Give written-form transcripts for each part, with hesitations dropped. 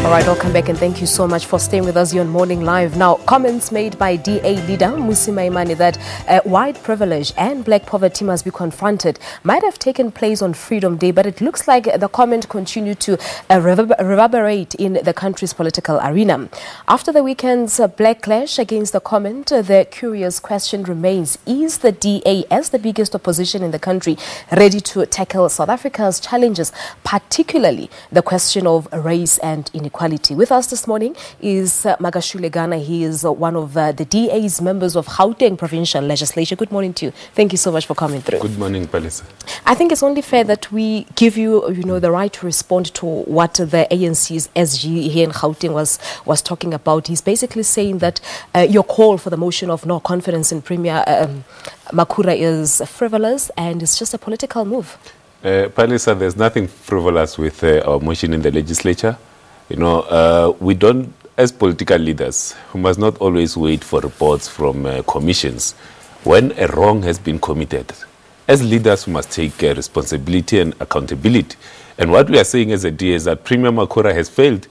All right, welcome back and thank you so much for staying with us here on Morning Live. Now, comments made by DA leader Mmusi Maimane that white privilege and black poverty must be confronted might have taken place on Freedom Day, but it looks like the comment continued to reverberate in the country's political arena. After the weekend's backlash against the comment, the curious question remains, is the DA, as the biggest opposition in the country, ready to tackle South Africa's challenges, particularly the question of race and inequality? With us this morning is Makhashule Gana. He is one of the DA's members of Gauteng Provincial Legislature. Good morning to you. Thank you so much for coming through. Good morning, Palisa. I think it's only fair that we give you, the right to respond to what the ANC's SG here in Gauteng was talking about. He's basically saying that your call for the motion of no confidence in Premier Makhura is frivolous and it's just a political move. Palisa, there's nothing frivolous with our motion in the legislature. We don't, as political leaders, we must not always wait for reports from commissions. When a wrong has been committed, as leaders, we must take responsibility and accountability. And what we are saying as a DA is that Premier Makhura has failed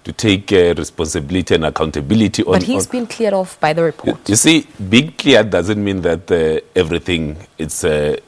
to take responsibility and accountability. But he's been cleared off by the report. You see, being cleared doesn't mean that everything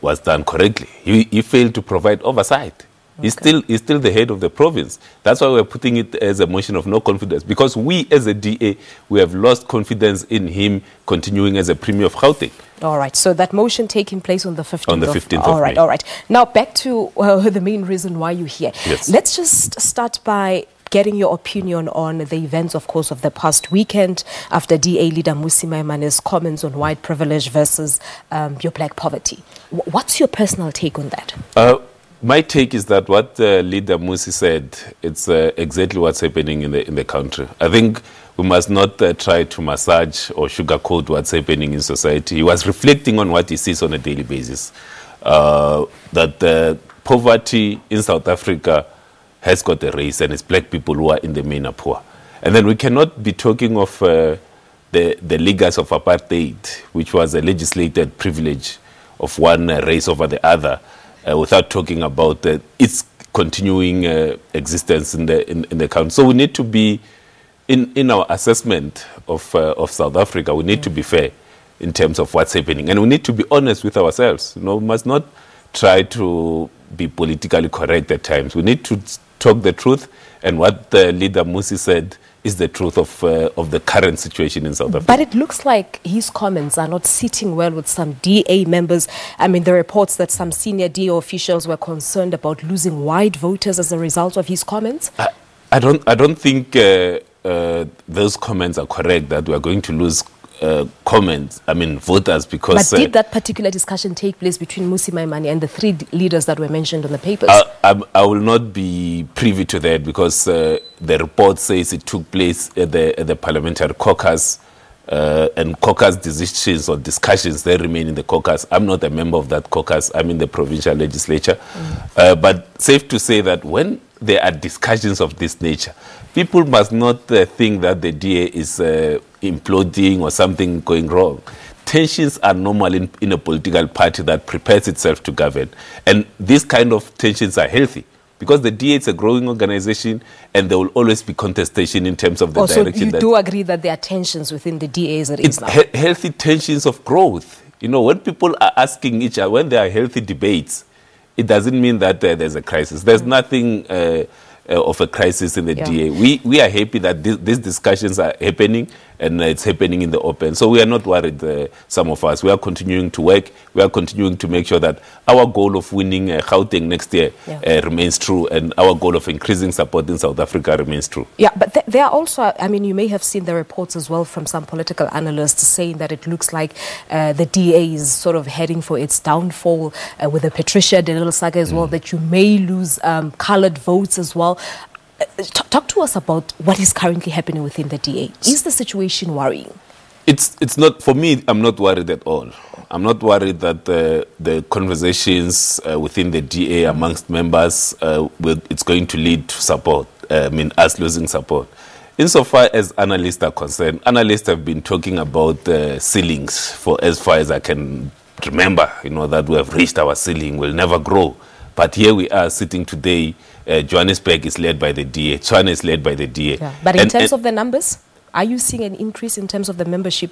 was done correctly. He failed to provide oversight. Okay. He's still the head of the province. That's why we're putting it as a motion of no confidence, because we as a DA, we have lost confidence in him continuing as a Premier of Gauteng. All right, so that motion taking place on the 15th. On the 15th of May. All right. Now back to the main reason why you're here. Yes. Let's just start by getting your opinion on the events, of course, of the past weekend after DA leader Mmusi Maimane's comments on white privilege versus your black poverty. What's your personal take on that? My take is that what leader Mmusi said, it's exactly what's happening in the country. I think we must not try to massage or sugarcoat what's happening in society. He was reflecting on what he sees on a daily basis, that poverty in South Africa has got a race, and it's black people who are in the main are poor. And then we cannot be talking of the legacy of apartheid, which was a legislated privilege of one race over the other, without talking about its continuing existence in the country. So we need to be, in our assessment of South Africa, we need to be fair in terms of what's happening. And we need to be honest with ourselves. We must not try to be politically correct at times. We need to talk the truth, and what the leader Mmusi said is the truth of the current situation in South Africa. But it looks like his comments are not sitting well with some DA members. I mean, the reports that some senior DA officials were concerned about losing white voters as a result of his comments. I don't think those comments are correct, that we are going to lose voters because... But did that particular discussion take place between Mmusi Maimane and the three leaders that were mentioned on the papers? I will not be privy to that, because the report says it took place at the parliamentary caucus, and caucus decisions or discussions, they remain in the caucus. I'm not a member of that caucus. I'm in the provincial legislature. But safe to say that when there are discussions of this nature, people must not think that the DA is imploding or something going wrong. Tensions are normal in a political party that prepares itself to govern. And these kind of tensions are healthy, because the DA is a growing organization and there will always be contestation in terms of the direction. So you do agree that there are tensions within the DA as it is now? Healthy tensions of growth. When people are asking each other, when there are healthy debates, it doesn't mean that there's a crisis. There's nothing of a crisis in the DA. We are happy that these discussions are happening, and it's happening in the open. So we are not worried, some of us. We are continuing to work. We are continuing to make sure that our goal of winning Gauteng next year remains true, and our goal of increasing support in South Africa remains true. Yeah, but there are also, you may have seen the reports as well from some political analysts saying that it looks like the DA is sort of heading for its downfall with the Patricia de Lille saga as well, that you may lose coloured votes as well. Talk to us about what is currently happening within the DA. Is the situation worrying? It's not, for me, I'm not worried at all. I'm not worried that the conversations within the DA amongst members, it's going to lead to support, us losing support. Insofar as analysts are concerned, analysts have been talking about ceilings for as far as I can remember, that we have reached our ceiling, we'll never grow. But here we are sitting today. Johannesburg is led by the DA. China is led by the DA. Yeah. But in terms of the numbers, are you seeing an increase in terms of the membership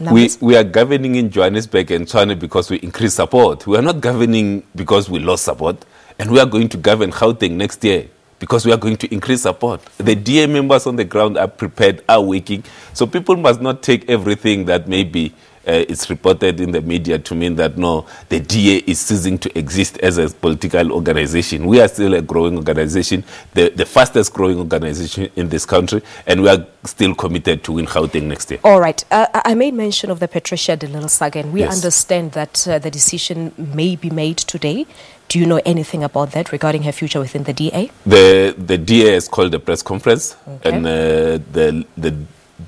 numbers? We are governing in Johannesburg and China because we increased support. We are not governing because we lost support. And we are going to govern Gauteng next year because we are going to increase support. The DA members on the ground are prepared, are working. So people must not take everything that maybe it's reported in the media to mean that, no, the DA is ceasing to exist as a political organization. We are still a growing organization, the fastest growing organization in this country, and we are still committed to win Gauteng next year. All right. I made mention of the Patricia de Lille saga, and we Yes. understand that the decision may be made today. Do you know anything about that regarding her future within the DA? The DA has called a press conference, Okay. and the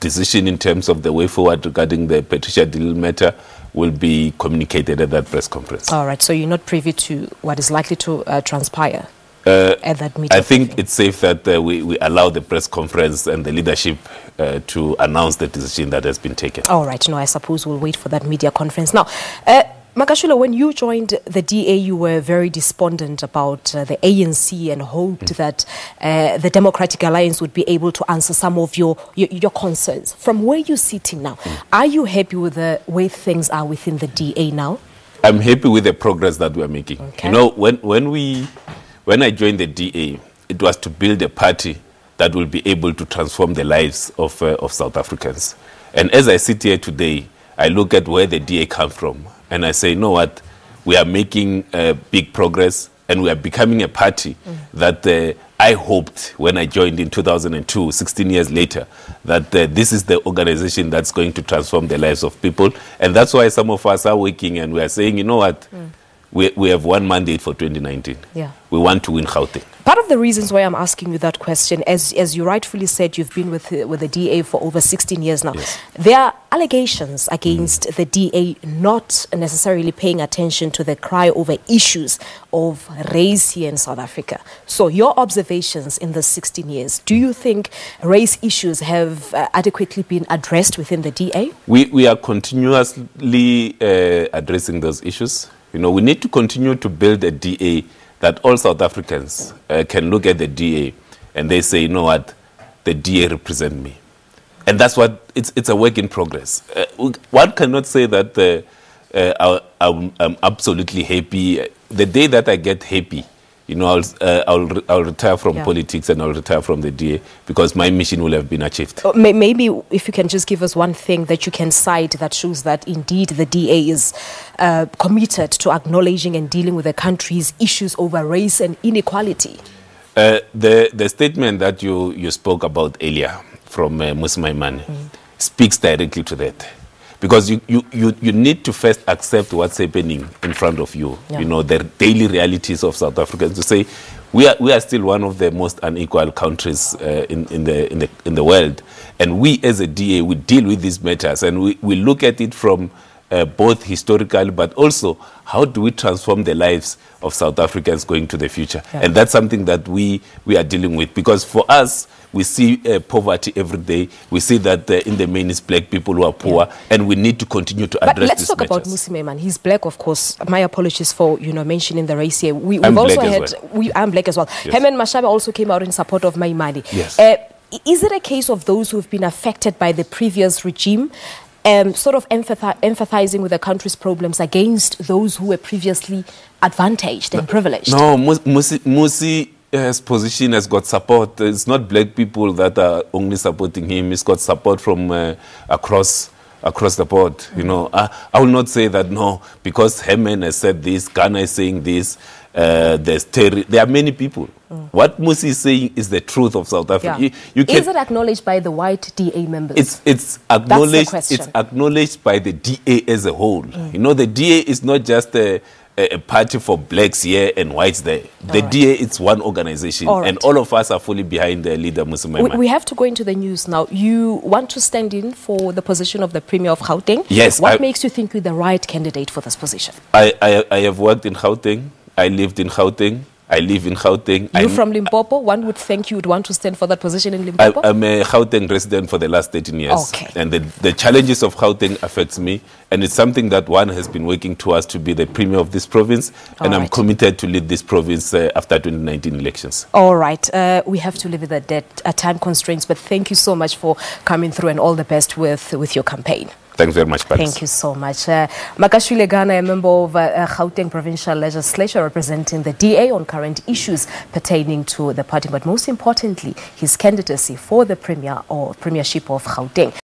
decision in terms of the way forward regarding the Patricia de Lille matter will be communicated at that press conference. All right. So you're not privy to what is likely to transpire at that meeting? I think it's safe that we allow the press conference and the leadership to announce the decision that has been taken. All right. No, I suppose we'll wait for that media conference. Now, Makhashule, when you joined the DA, you were very despondent about the ANC and hoped that the Democratic Alliance would be able to answer some of your concerns. From where you're sitting now, are you happy with the way things are within the DA now? I'm happy with the progress that we are making. Okay. When I joined the DA, it was to build a party that will be able to transform the lives of South Africans. And as I sit here today, I look at where the DA comes from, and I say, you know what, we are making big progress, and we are becoming a party that I hoped when I joined in 2002, 16 years later, that this is the organization that's going to transform the lives of people. And that's why some of us are working, and we are saying, you know what, we have one mandate for 2019. Yeah. We want to win Gauteng. Part of the reasons why I'm asking you that question, as you rightfully said, you've been with the DA for over 16 years now. Yes. There are allegations against the DA not necessarily paying attention to the cry over issues of race here in South Africa. So your observations in the 16 years, do you think race issues have adequately been addressed within the DA? We are continuously addressing those issues. We need to continue to build a DA that all South Africans can look at the DA and they say, you know what, the DA represent me. And that's what, it's a work in progress. One cannot say that I'm absolutely happy. The day that I get happy, I'll retire from politics and I'll retire from the DA because my mission will have been achieved. Maybe if you can just give us one thing that you can cite that shows that indeed the DA is committed to acknowledging and dealing with the country's issues over race and inequality. The statement that you spoke about earlier from Mmusi Maimane speaks directly to that. Because you need to first accept what's happening in front of you. Yeah. The daily realities of South Africans. To say we are still one of the most unequal countries in the world, and we as a DA we deal with these matters, and we look at it from both historical, but also how do we transform the lives of South Africans going to the future. Yeah. And that's something that we are dealing with, because for us, we see poverty every day. We see that in the main is black people who are poor, and we need to continue to address But let's these talk about matters. Mmusi Maimane. He's black, of course. My apologies for mentioning the race here. I'm black I'm black as well. Yes. Herman Mashaba also came out in support of Maimane. Yes. Is it a case of those who've been affected by the previous regime sort of empathizing with the country's problems against those who were previously advantaged and privileged? No, Mmusi's position has got support. It's not black people that are only supporting him. He's got support from across the board. I will not say that, no, because Herman has said this, Ghana is saying this, there are many people. What Mmusi is saying is the truth of South Africa. Yeah. Is it acknowledged by the white DA members? It's acknowledged. It's acknowledged by the DA as a whole. The DA is not just a party for blacks here and whites there. The DA, it's one organization, and all of us are fully behind the leader, Mmusi Maimane. We have to go into the news now. You want to stand in for the position of the Premier of Gauteng? Yes. What makes you think you're the right candidate for this position? I have worked in Gauteng. I lived in Gauteng. I live in Gauteng. You're from Limpopo? One would think you would want to stand for that position in Limpopo? I'm a Gauteng resident for the last 13 years. Okay. And the challenges of Gauteng affects me. And it's something that one has been working towards to be the premier of this province. And I'm committed to lead this province after 2019 elections. All right. We have to leave it at that, time constraints. But thank you so much for coming through, and all the best with your campaign. Thanks very much, Paris. Thank you so much. Makhashule Gana, a member of Gauteng Provincial Legislature, representing the DA on current issues pertaining to the party, but most importantly, his candidacy for the premiership of Gauteng.